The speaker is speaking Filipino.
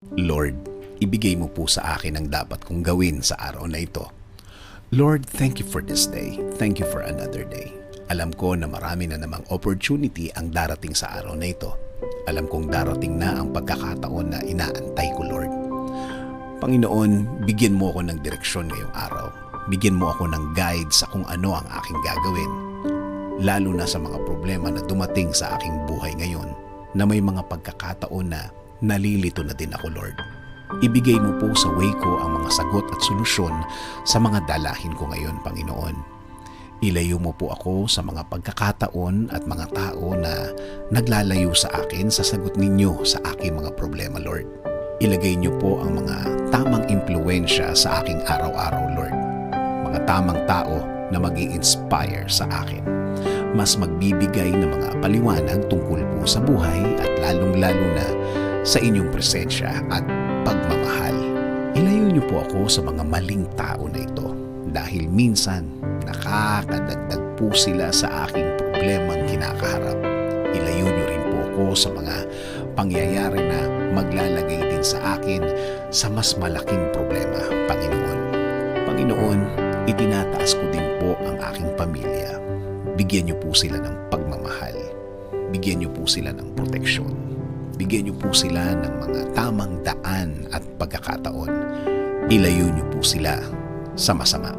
Lord, ibigay mo po sa akin ang dapat kong gawin sa araw na ito. Lord, thank you for this day. Thank you for another day. Alam ko na marami na namang opportunity ang darating sa araw na ito. Alam kong darating na ang pagkakataon na inaantay ko, Lord. Panginoon, bigyan mo ako ng direksyon ngayong araw. Bigyan mo ako ng guide sa kung ano ang aking gagawin. Lalo na sa mga problema na dumating sa aking buhay ngayon, na may mga pagkakataon na nalilito na din ako, Lord. Ibigay mo po sa way ko ang mga sagot at solusyon sa mga dalahin ko ngayon, Panginoon. Ilayo mo po ako sa mga pagkakataon at mga tao na naglalayo sa akin sa sagot ninyo sa aking mga problema, Lord. Ilagay niyo po ang mga tamang impluensya sa aking araw-araw, Lord. Mga tamang tao na mag-i-inspire sa akin. Mas magbibigay ng mga paliwanag tungkol po sa buhay at lalong-lalo na sa inyong presensya at pagmamahal. Ilayo niyo po ako sa mga maling tao na ito dahil minsan nakakadagdag po sila sa aking problemang kinakaharap. Ilayo niyo rin po ako sa mga pangyayari na maglalagay din sa akin sa mas malaking problema, Panginoon. Panginoon, itinataas ko din po ang aking pamilya. Bigyan niyo po sila ng pagmamahal. Bigyan niyo po sila ng proteksyon. Bigyan niyo po sila ng mga tamang daan at pagkakataon. Ilayo niyo po sila sa masama.